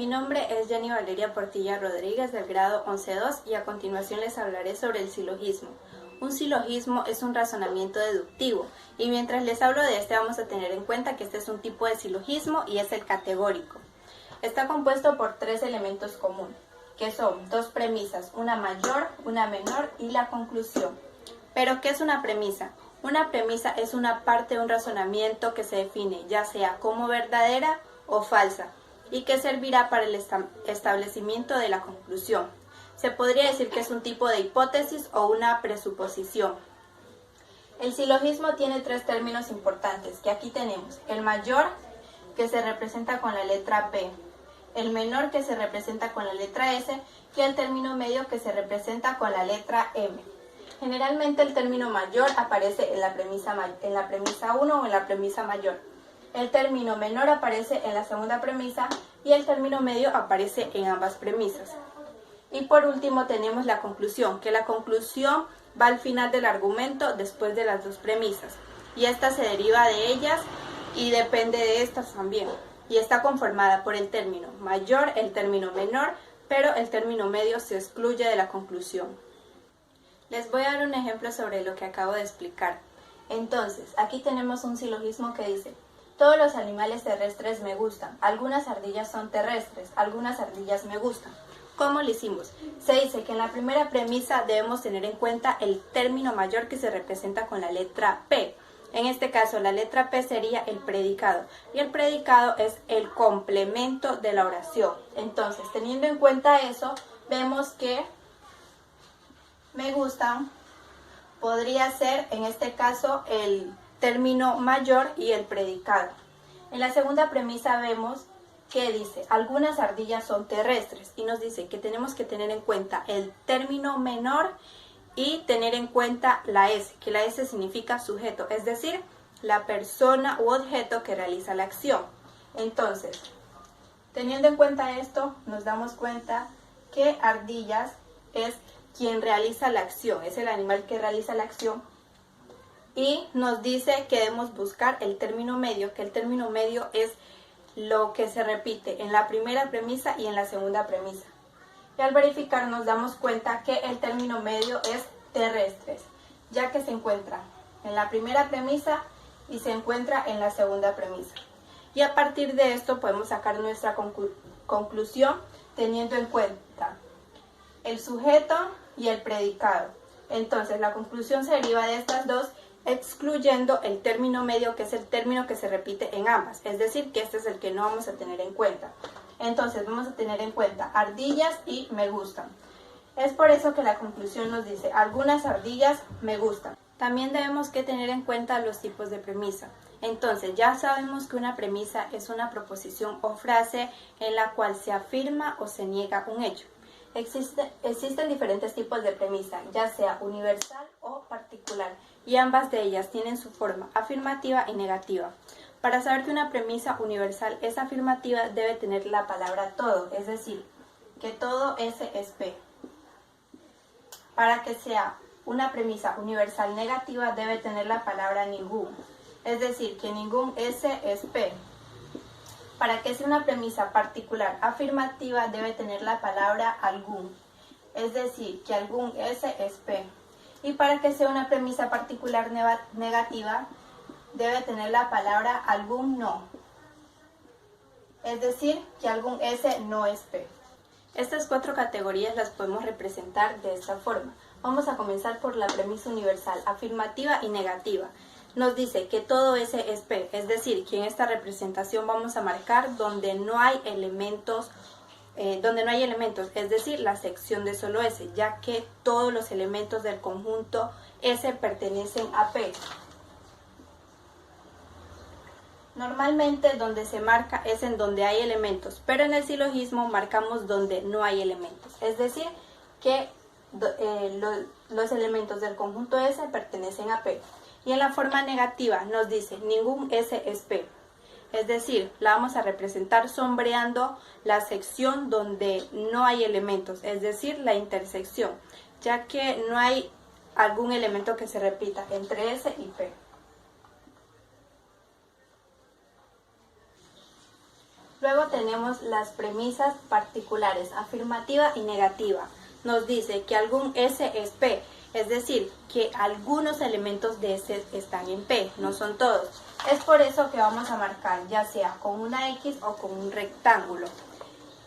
Mi nombre es Jenny Valeria Portilla Rodríguez del grado 11.2 y a continuación les hablaré sobre el silogismo. Un silogismo es un razonamiento deductivo y mientras les hablo de este vamos a tener en cuenta que este es un tipo de silogismo y es el categórico. Está compuesto por tres elementos comunes, que son dos premisas, una mayor, una menor y la conclusión. ¿Pero qué es una premisa? Una premisa es una parte de un razonamiento que se define ya sea como verdadera o falsa y que servirá para el establecimiento de la conclusión. Se podría decir que es un tipo de hipótesis o una presuposición. El silogismo tiene tres términos importantes, que aquí tenemos el mayor, que se representa con la letra P, el menor, que se representa con la letra S, y el término medio, que se representa con la letra M. Generalmente el término mayor aparece en la premisa 1 o en la premisa mayor. El término menor aparece en la segunda premisa y el término medio aparece en ambas premisas. Y por último tenemos la conclusión, que la conclusión va al final del argumento después de las dos premisas. Y esta se deriva de ellas y depende de estas también. Y está conformada por el término mayor, el término menor, pero el término medio se excluye de la conclusión. Les voy a dar un ejemplo sobre lo que acabo de explicar. Entonces, aquí tenemos un silogismo que dice: todos los animales terrestres me gustan, algunas ardillas son terrestres, algunas ardillas me gustan. ¿Cómo lo hicimos? Se dice que en la primera premisa debemos tener en cuenta el término mayor, que se representa con la letra P. En este caso, la letra P sería el predicado, y el predicado es el complemento de la oración. Entonces, teniendo en cuenta eso, vemos que me gustan podría ser, en este caso, el término mayor y el predicado. En la segunda premisa vemos que dice, algunas ardillas son terrestres, y nos dice que tenemos que tener en cuenta el término menor y tener en cuenta la S, que la S significa sujeto, es decir, la persona u objeto que realiza la acción. Entonces, teniendo en cuenta esto, nos damos cuenta que ardillas es quien realiza la acción, es el animal que realiza la acción, y nos dice que debemos buscar el término medio, que el término medio es lo que se repite en la primera premisa y en la segunda premisa. Y al verificar nos damos cuenta que el término medio es terrestres, ya que se encuentra en la primera premisa y se encuentra en la segunda premisa. Y a partir de esto podemos sacar nuestra conclusión teniendo en cuenta el sujeto y el predicado. Entonces la conclusión se deriva de estas dos, excluyendo el término medio, que es el término que se repite en ambas, es decir, que este es el que no vamos a tener en cuenta. Entonces vamos a tener en cuenta ardillas y me gustan. Es por eso que la conclusión nos dice, algunas ardillas me gustan. También debemos que tener en cuenta los tipos de premisa. Entonces ya sabemos que una premisa es una proposición o frase en la cual se afirma o se niega un hecho. Existen diferentes tipos de premisa, ya sea universal o particular, y ambas de ellas tienen su forma afirmativa y negativa. Para saber que una premisa universal es afirmativa, debe tener la palabra todo, es decir, que todo S es P. Para que sea una premisa universal negativa, debe tener la palabra ningún, es decir, que ningún S es P. Para que sea una premisa particular afirmativa, debe tener la palabra algún, es decir, que algún S es P. Y para que sea una premisa particular negativa, debe tener la palabra algún no, es decir, que algún S no es P. Estas cuatro categorías las podemos representar de esta forma. Vamos a comenzar por la premisa universal, afirmativa y negativa. Nos dice que todo S es P, es decir, que en esta representación vamos a marcar donde no hay elementos, es decir, la sección de solo S, ya que todos los elementos del conjunto S pertenecen a P. Normalmente donde se marca es en donde hay elementos, pero en el silogismo marcamos donde no hay elementos, es decir, que los elementos del conjunto S pertenecen a P. Y en la forma negativa nos dice ningún S es P, es decir, la vamos a representar sombreando la sección donde no hay elementos, es decir, la intersección, ya que no hay algún elemento que se repita entre S y P. Luego tenemos las premisas particulares, afirmativa y negativa. Nos dice que algún S es P, es decir, que algunos elementos de S están en P, no son todos. Es por eso que vamos a marcar ya sea con una X o con un rectángulo.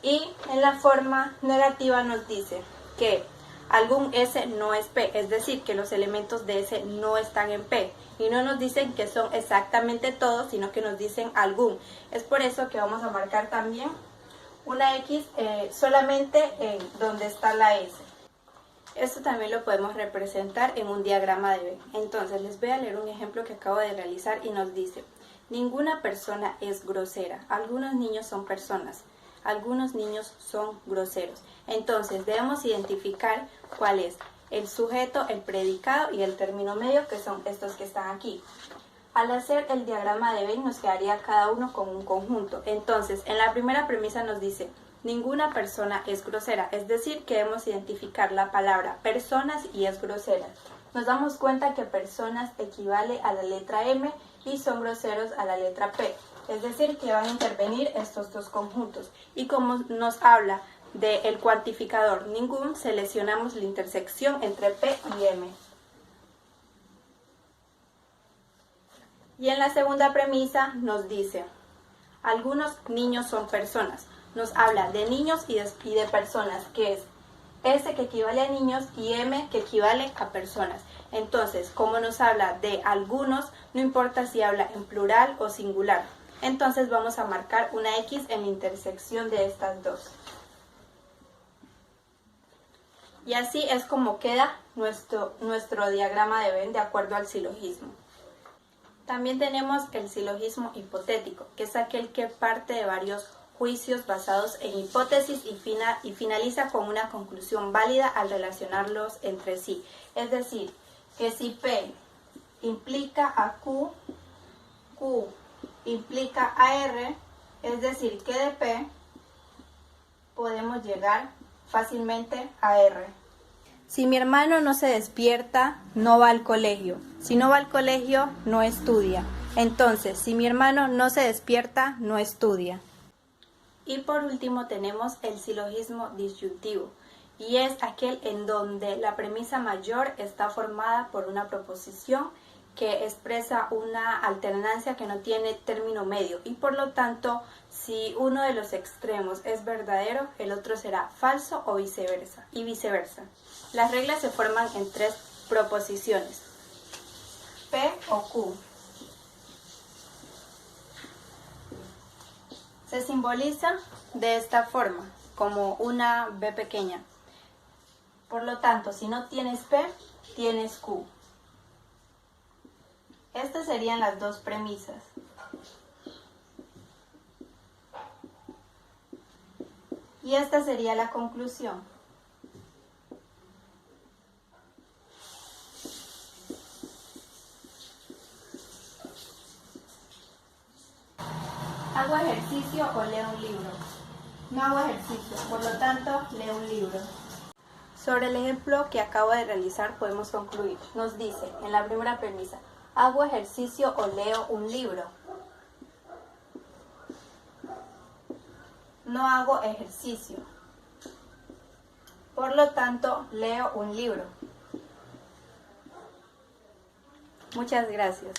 Y en la forma negativa nos dice que algún S no es P, es decir, que los elementos de S no están en P. Y no nos dicen que son exactamente todos, sino que nos dicen algún. Es por eso que vamos a marcar también una X solamente en donde está la S. Esto también lo podemos representar en un diagrama de Venn. Entonces les voy a leer un ejemplo que acabo de realizar y nos dice: ninguna persona es grosera. Algunos niños son personas. Algunos niños son groseros. Entonces debemos identificar cuál es el sujeto, el predicado y el término medio, que son estos que están aquí. Al hacer el diagrama de Venn nos quedaría cada uno con un conjunto. Entonces, en la primera premisa nos dice: ninguna persona es grosera, es decir, que debemos identificar la palabra personas y es grosera. Nos damos cuenta que personas equivale a la letra M y son groseros a la letra P, es decir, que van a intervenir estos dos conjuntos. Y como nos habla del cuantificador ningún, seleccionamos la intersección entre P y M. Y en la segunda premisa nos dice: algunos niños son personas. Nos habla de niños y de personas, que es S que equivale a niños y M que equivale a personas. Entonces, como nos habla de algunos, no importa si habla en plural o singular. Entonces vamos a marcar una X en la intersección de estas dos. Y así es como queda nuestro diagrama de Venn de acuerdo al silogismo. También tenemos el silogismo hipotético, que es aquel que parte de varios juicios basados en hipótesis y finaliza con una conclusión válida al relacionarlos entre sí. Es decir, que si P implica a Q, Q implica a R, es decir, que de P podemos llegar fácilmente a R. Si mi hermano no se despierta, no va al colegio. Si no va al colegio, no estudia. Entonces, si mi hermano no se despierta, no estudia. Y por último tenemos el silogismo disyuntivo, y es aquel en donde la premisa mayor está formada por una proposición que expresa una alternancia que no tiene término medio, y por lo tanto, si uno de los extremos es verdadero, el otro será falso o viceversa, y viceversa. Las reglas se forman en tres proposiciones: P o Q. Se simboliza de esta forma, como una B pequeña. Por lo tanto, si no tienes P, tienes Q. Estas serían las dos premisas. Y esta sería la conclusión. ¿Hago ejercicio o leo un libro? No hago ejercicio, por lo tanto, leo un libro. Sobre el ejemplo que acabo de realizar podemos concluir. Nos dice en la primera premisa: ¿hago ejercicio o leo un libro? No hago ejercicio. Por lo tanto, leo un libro. Muchas gracias.